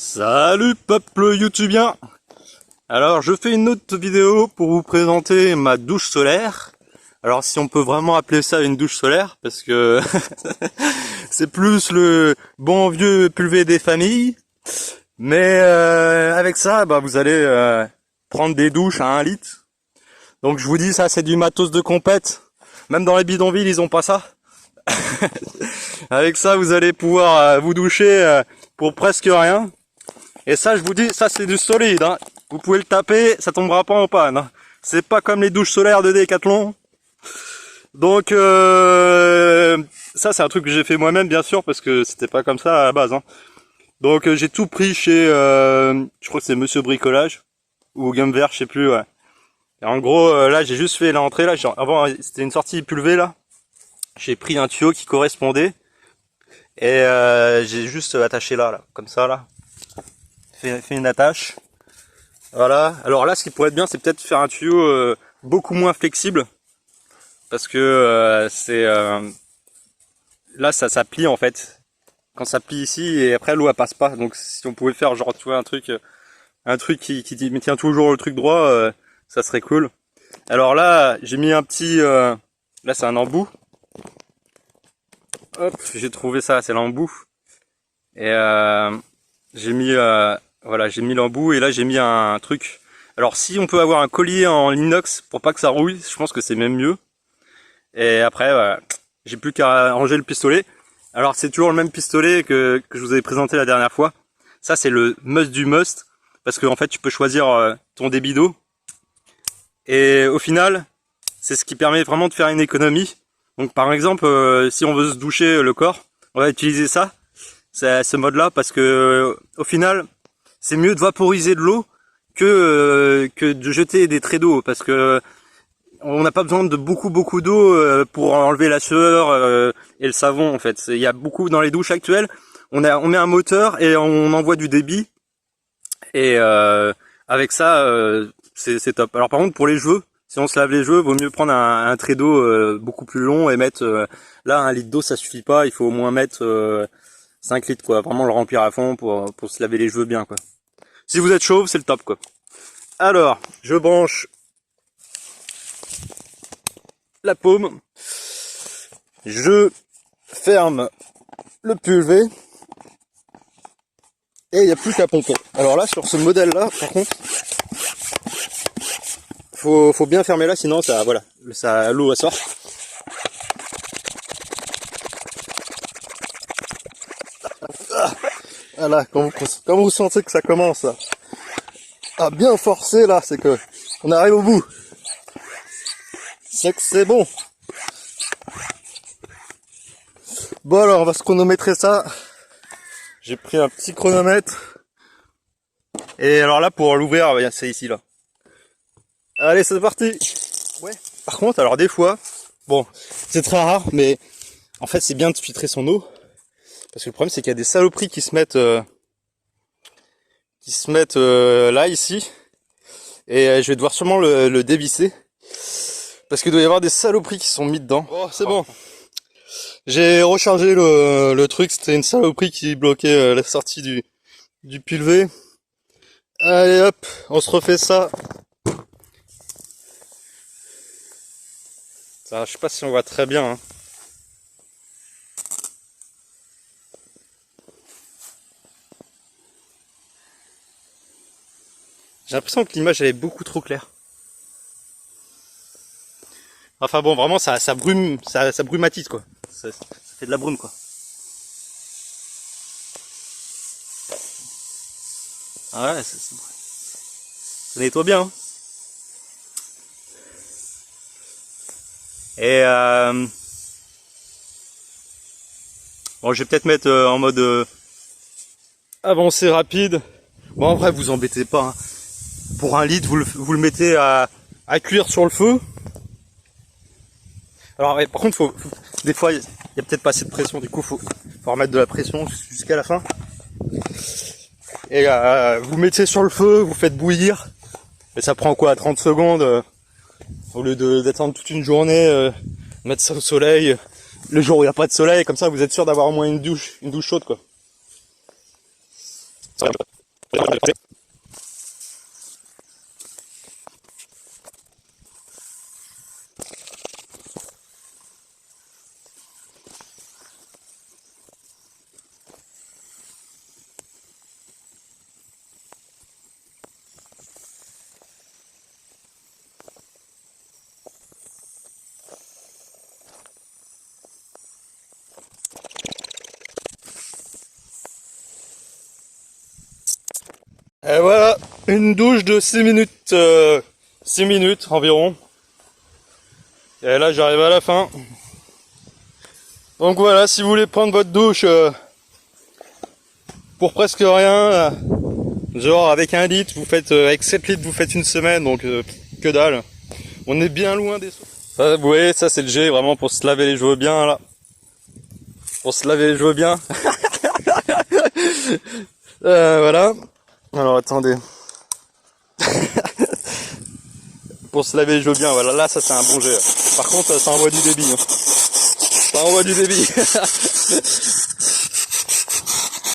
Salut peuple youtubien. Alors je fais une autre vidéo pour vous présenter ma douche solaire. Alors si on peut vraiment appeler ça une douche solaire, parce que c'est plus le bon vieux pulvé des familles. Mais avec ça, vous allez prendre des douches à 1 litre. Donc je vous dis, ça c'est du matos de compète. Même dans les bidonvilles, ils ont pas ça. Avec ça, vous allez pouvoir vous doucher pour presque rien. Et ça, je vous dis, ça c'est du solide, hein. Vous pouvez le taper, ça tombera pas en panne, hein. C'est pas comme les douches solaires de Decathlon. Donc ça c'est un truc que j'ai fait moi-même, bien sûr, parce que c'était pas comme ça à la base, hein. Donc j'ai tout pris chez, je crois que c'est Monsieur Bricolage ou Gamme Vert, je sais plus. Ouais. Et en gros, là j'ai juste fait l'entrée là. Avant c'était une sortie pulvée là. J'ai pris un tuyau qui correspondait et j'ai juste attaché là, comme ça là. Fait une attache. Voilà. Alors là, ce qui pourrait être bien, c'est peut-être faire un tuyau beaucoup moins flexible, parce que là ça plie en fait. Quand ça plie ici et après l'eau elle passe pas. Donc si on pouvait faire genre tu vois un truc qui tient toujours le truc droit, ça serait cool. Alors là, j'ai mis un petit là c'est un embout. Hop, j'ai trouvé ça, c'est l'embout. Et j'ai mis voilà, j'ai mis l'embout et là j'ai mis un truc. Alors si on peut avoir un collier en inox pour pas que ça rouille, je pense que c'est même mieux. Et après, voilà, j'ai plus qu'à ranger le pistolet. Alors c'est toujours le même pistolet que je vous avais présenté la dernière fois. Ça c'est le must du must, parce que en fait tu peux choisir ton débit d'eau. Et au final, c'est ce qui permet vraiment de faire une économie. Donc par exemple, si on veut se doucher le corps, on va utiliser ça, ce mode là, parce que au final, c'est mieux de vaporiser de l'eau que de jeter des traits d'eau, parce que on n'a pas besoin de beaucoup d'eau pour enlever la sueur et le savon en fait. Il y a beaucoup dans les douches actuelles, on met un moteur et on envoie du débit, et avec ça c'est top. Alors par contre pour les cheveux, si on se lave les cheveux, vaut mieux prendre un trait d'eau beaucoup plus long et mettre là 1 litre d'eau ça suffit pas, il faut au moins mettre 5 litres quoi, vraiment le remplir à fond pour se laver les cheveux bien quoi. Si vous êtes chauve, c'est le top quoi. Alors, je branche la paume, je ferme le pulvé et il n'y a plus qu'à pomper. Alors là, sur ce modèle là, par contre, faut bien fermer là, sinon ça, voilà, ça, l'eau sort. Voilà, quand vous sentez que ça commence à bien forcer là, c'est que on arrive au bout. C'est que c'est bon. Bon alors on va se chronométrer ça. J'ai pris un petit chronomètre. Et alors là pour l'ouvrir, c'est ici là. Allez c'est parti. Ouais. Par contre alors des fois, bon c'est très rare, mais en fait c'est bien de filtrer son eau. Parce que le problème c'est qu'il y a des saloperies qui se mettent là ici. Et je vais devoir sûrement le dévisser. Parce qu'il doit y avoir des saloperies qui sont mis dedans. Oh c'est bon. J'ai rechargé le truc, c'était une saloperie qui bloquait la sortie du pulvé. Allez hop, on se refait ça. Ça, je sais pas si on voit très bien, hein. J'ai l'impression que l'image elle est beaucoup trop claire. Enfin bon, vraiment ça brume, ça brumatise quoi. Ça fait de la brume quoi. Ah ouais, ça nettoie bien. Hein. Et bon, je vais peut-être mettre en mode avancé rapide. Bon, après vous embêtez pas. Hein. Pour 1 litre, vous le mettez à cuire sur le feu. Alors ouais, par contre, des fois, il y a peut-être pas assez de pression. Du coup, faut remettre de la pression jusqu'à la fin. Et vous mettez sur le feu, vous faites bouillir. Et ça prend quoi, 30 secondes au lieu d'attendre toute une journée, mettre ça au soleil. Le jour où il n'y a pas de soleil, comme ça, vous êtes sûr d'avoir au moins une douche chaude quoi. Et voilà, une douche de 6 minutes, 6 minutes environ. Et là j'arrive à la fin. Donc voilà, si vous voulez prendre votre douche pour presque rien, genre avec 1 litre, vous faites avec 7 litres vous faites une semaine, donc que dalle. On est bien loin des... Ça, vous voyez, ça c'est le jet vraiment pour se laver les cheveux bien là. Pour se laver les cheveux bien. Voilà. Alors attendez. Pour se laver les cheveux bien, voilà, là ça c'est un bon jet. Par contre ça envoie du débit. Hein. Ça envoie du débit.